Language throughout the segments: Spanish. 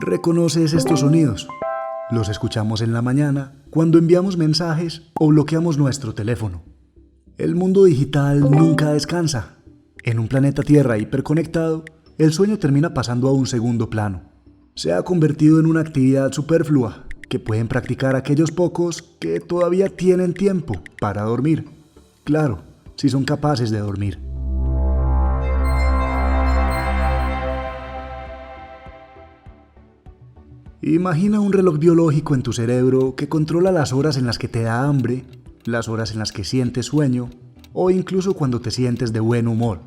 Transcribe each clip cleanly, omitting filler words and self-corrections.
¿Reconoces estos sonidos? Los escuchamos en la mañana, cuando enviamos mensajes o bloqueamos nuestro teléfono. El mundo digital nunca descansa. En un planeta Tierra hiperconectado, el sueño termina pasando a un segundo plano. Se ha convertido en una actividad superflua que pueden practicar aquellos pocos que todavía tienen tiempo para dormir. Claro, si son capaces de dormir. Imagina un reloj biológico en tu cerebro que controla las horas en las que te da hambre, las horas en las que sientes sueño o incluso cuando te sientes de buen humor.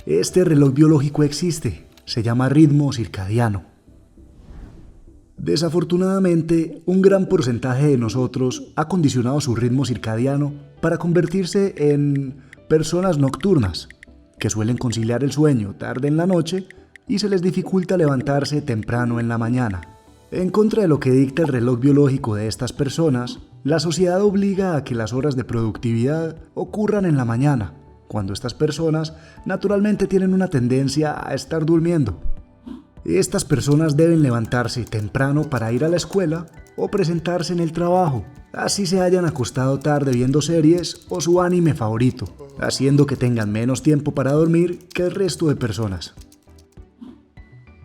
Este reloj biológico existe, se llama ritmo circadiano. Desafortunadamente, un gran porcentaje de nosotros ha condicionado su ritmo circadiano para convertirse en personas nocturnas, que suelen conciliar el sueño tarde en la noche y se les dificulta levantarse temprano en la mañana. En contra de lo que dicta el reloj biológico de estas personas, la sociedad obliga a que las horas de productividad ocurran en la mañana, cuando estas personas naturalmente tienen una tendencia a estar durmiendo. Estas personas deben levantarse temprano para ir a la escuela o presentarse en el trabajo, así se hayan acostado tarde viendo series o su anime favorito, haciendo que tengan menos tiempo para dormir que el resto de personas.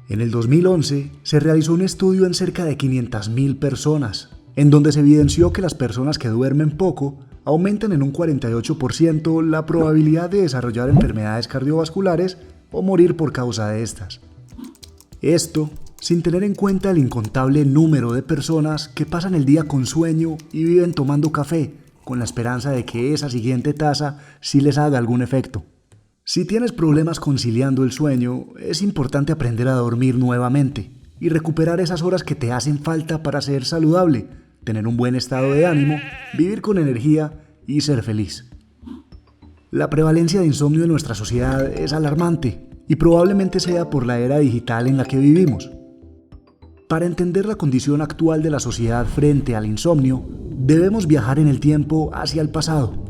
En el 2011 se realizó un estudio en cerca de 500,000 personas, en donde se evidenció que las personas que duermen poco aumentan en un 48% la probabilidad de desarrollar enfermedades cardiovasculares o morir por causa de estas. Esto sin tener en cuenta el incontable número de personas que pasan el día con sueño y viven tomando café, con la esperanza de que esa siguiente taza sí les haga algún efecto. Si tienes problemas conciliando el sueño, es importante aprender a dormir nuevamente y recuperar esas horas que te hacen falta para ser saludable, tener un buen estado de ánimo, vivir con energía y ser feliz. La prevalencia de insomnio en nuestra sociedad es alarmante y probablemente sea por la era digital en la que vivimos. Para entender la condición actual de la sociedad frente al insomnio, debemos viajar en el tiempo hacia el pasado.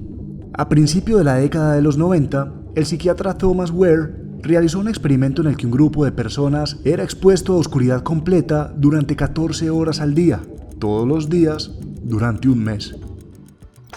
A principios de la década de los 90, el psiquiatra Thomas Ware realizó un experimento en el que un grupo de personas era expuesto a oscuridad completa durante 14 horas al día, todos los días, durante un mes.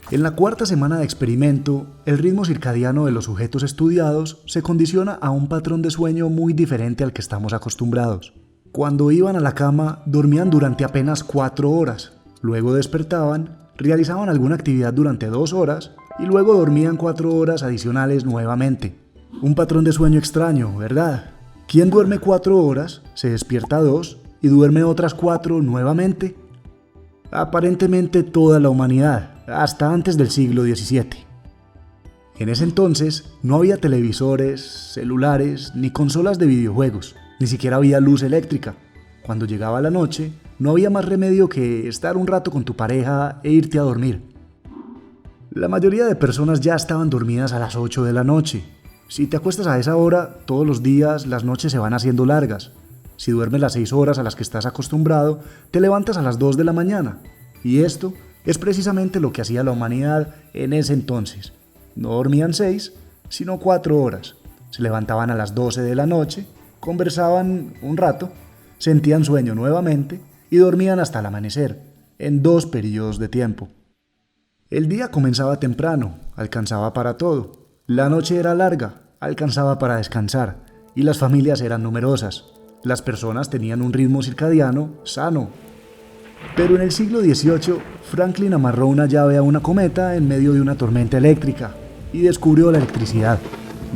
En la cuarta semana de experimento, el ritmo circadiano de los sujetos estudiados se condiciona a un patrón de sueño muy diferente al que estamos acostumbrados. Cuando iban a la cama, dormían durante apenas 4 horas, luego despertaban, realizaban alguna actividad durante 2 horas y luego dormían 4 horas adicionales nuevamente. Un patrón de sueño extraño, ¿verdad? Quien duerme 4 horas, se despierta 2 y duerme otras 4 nuevamente. Aparentemente toda la humanidad, hasta antes del siglo XVII. En ese entonces no había televisores, celulares, ni consolas de videojuegos, ni siquiera había luz eléctrica. Cuando llegaba la noche, no había más remedio que estar un rato con tu pareja e irte a dormir. La mayoría de personas ya estaban dormidas a las 8 de la noche. Si te acuestas a esa hora, todos los días las noches se van haciendo largas. Si duermes las 6 horas a las que estás acostumbrado, te levantas a las 2 de la mañana. Y esto es precisamente lo que hacía la humanidad en ese entonces. No dormían 6, sino 4 horas. Se levantaban a las 12 de la noche, conversaban un rato, sentían sueño nuevamente y dormían hasta el amanecer, en 2 periodos de tiempo. El día comenzaba temprano, alcanzaba para todo. La noche era larga, alcanzaba para descansar. Y las familias eran numerosas. Las personas tenían un ritmo circadiano sano. Pero en el siglo XVIII, Franklin amarró una llave a una cometa en medio de una tormenta eléctrica y descubrió la electricidad.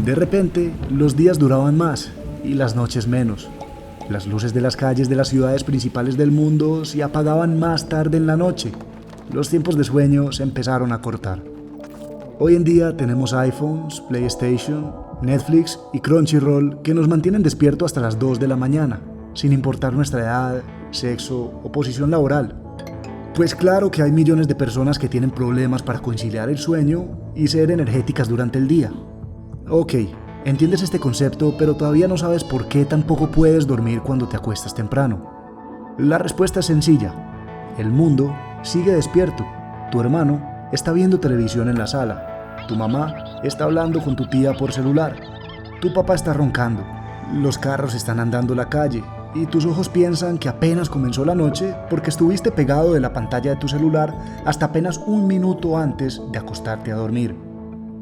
De repente, los días duraban más y las noches menos. Las luces de las calles de las ciudades principales del mundo se apagaban más tarde en la noche. Los tiempos de sueño se empezaron a cortar. Hoy en día tenemos iPhones, PlayStation, Netflix y Crunchyroll que nos mantienen despiertos hasta las 2 de la mañana, sin importar nuestra edad, sexo o posición laboral. Pues claro que hay millones de personas que tienen problemas para conciliar el sueño y ser energéticas durante el día. Ok, entiendes este concepto, pero todavía no sabes por qué tampoco puedes dormir cuando te acuestas temprano. La respuesta es sencilla. El mundo sigue despierto. Tu hermano está viendo televisión en la sala. Tu mamá está hablando con tu tía por celular. Tu papá está roncando. Los carros están andando la calle. y tus ojos piensan que apenas comenzó la noche porque estuviste pegado de la pantalla de tu celular hasta apenas un minuto antes de acostarte a dormir.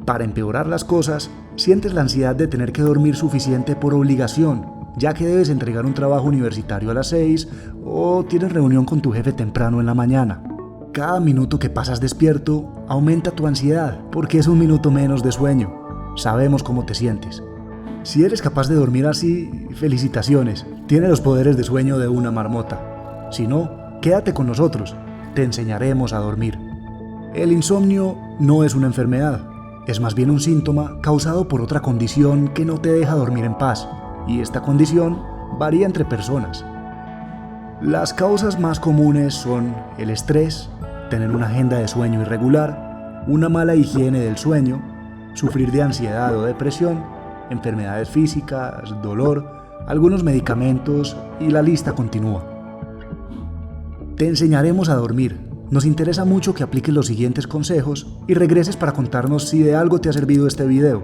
Para empeorar las cosas, sientes la ansiedad de tener que dormir suficiente por obligación, ya que debes entregar un trabajo universitario a las 6 o tienes reunión con tu jefe temprano en la mañana. Cada minuto que pasas despierto aumenta tu ansiedad porque es un minuto menos de sueño. Sabemos cómo te sientes. Si eres capaz de dormir así, felicitaciones, tienes los poderes de sueño de una marmota. Si no, quédate con nosotros, te enseñaremos a dormir. El insomnio no es una enfermedad, es más bien un síntoma causado por otra condición que no te deja dormir en paz, y esta condición varía entre personas. Las causas más comunes son el estrés, tener una agenda de sueño irregular, una mala higiene del sueño, sufrir de ansiedad o depresión, enfermedades físicas, dolor, algunos medicamentos y la lista continúa. Te enseñaremos a dormir. Nos interesa mucho que apliques los siguientes consejos y regreses para contarnos si de algo te ha servido este video.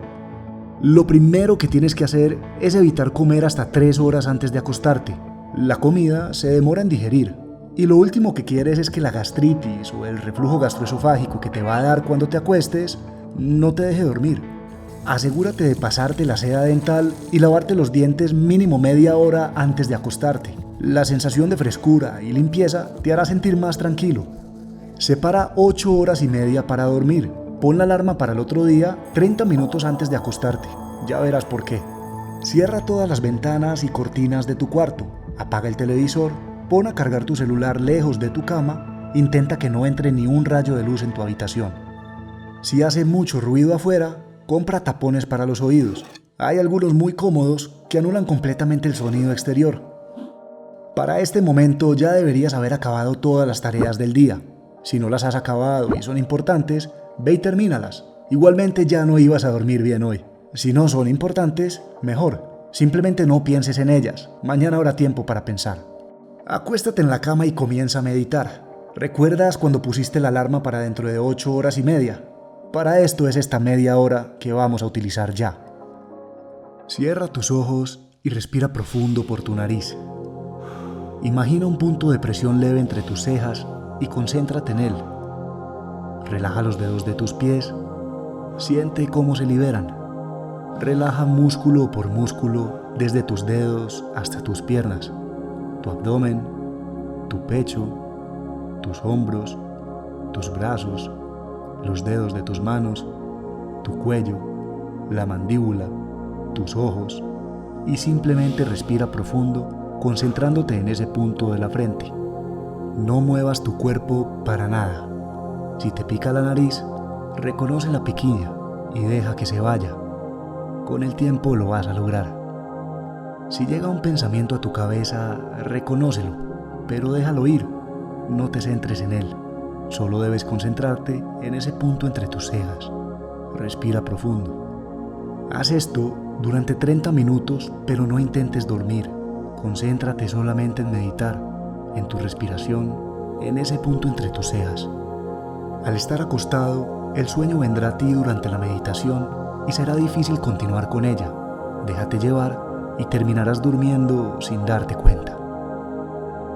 Lo primero que tienes que hacer es evitar comer hasta 3 horas antes de acostarte. La comida se demora en digerir y lo último que quieres es que la gastritis o el reflujo gastroesofágico que te va a dar cuando te acuestes no te deje dormir. Asegúrate de pasarte la seda dental y lavarte los dientes mínimo media hora antes de acostarte. La sensación de frescura y limpieza te hará sentir más tranquilo. Separa 8 horas y media para dormir. Pon la alarma para el otro día 30 minutos antes de acostarte. Ya verás por qué. Cierra todas las ventanas y cortinas de tu cuarto. Apaga el televisor. Pon a cargar tu celular lejos de tu cama. Intenta que no entre ni un rayo de luz en tu habitación. Si hace mucho ruido afuera, compra tapones para los oídos. Hay algunos muy cómodos que anulan completamente el sonido exterior. Para este momento ya deberías haber acabado todas las tareas del día. Si no las has acabado y son importantes, ve y termínalas. Igualmente ya no ibas a dormir bien hoy. Si no son importantes, mejor. Simplemente no pienses en ellas. Mañana habrá tiempo para pensar. Acuéstate en la cama y comienza a meditar. ¿Recuerdas cuando pusiste la alarma para dentro de 8 horas y media? Para esto es esta media hora que vamos a utilizar ya. Cierra tus ojos y respira profundo por tu nariz. Imagina un punto de presión leve entre tus cejas y concéntrate en él. Relaja los dedos de tus pies. Siente cómo se liberan. Relaja músculo por músculo desde tus dedos hasta tus piernas, tu abdomen, tu pecho, tus hombros, tus brazos, los dedos de tus manos, tu cuello, la mandíbula, tus ojos y simplemente respira profundo concentrándote en ese punto de la frente. No muevas tu cuerpo para nada. Si te pica la nariz, reconoce la piquiña y deja que se vaya. Con el tiempo lo vas a lograr. Si llega un pensamiento a tu cabeza, reconócelo, pero déjalo ir. No te centres en él. Solo debes concentrarte en ese punto entre tus cejas. Respira profundo. Haz esto durante 30 minutos, pero no intentes dormir. Concéntrate solamente en meditar, en tu respiración, en ese punto entre tus cejas. Al estar acostado, el sueño vendrá a ti durante la meditación y será difícil continuar con ella. Déjate llevar y terminarás durmiendo sin darte cuenta.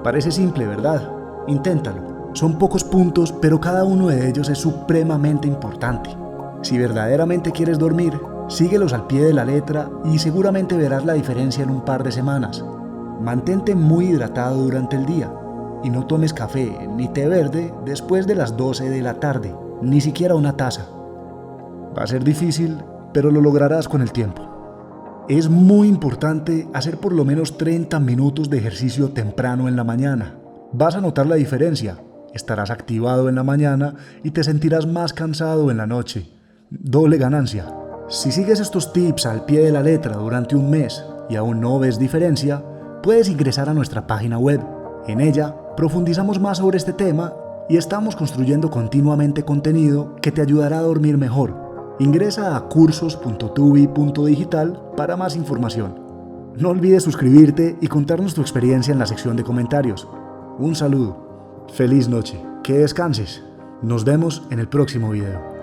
Parece simple, ¿verdad? Inténtalo. Son pocos puntos, pero cada uno de ellos es supremamente importante. Si verdaderamente quieres dormir, síguelos al pie de la letra y seguramente verás la diferencia en un par de semanas. Mantente muy hidratado durante el día y no tomes café ni té verde después de las 12 de la tarde, ni siquiera una taza. Va a ser difícil, pero lo lograrás con el tiempo. Es muy importante hacer por lo menos 30 minutos de ejercicio temprano en la mañana. Vas a notar la diferencia. Estarás activado en la mañana y te sentirás más cansado en la noche. Doble ganancia. Si sigues estos tips al pie de la letra durante un mes y aún no ves diferencia, puedes ingresar a nuestra página web. En ella profundizamos más sobre este tema y estamos construyendo continuamente contenido que te ayudará a dormir mejor. Ingresa a cursos.tubi.digital para más información. No olvides suscribirte y contarnos tu experiencia en la sección de comentarios. Un saludo. Feliz noche, que descanses. Nos vemos en el próximo video.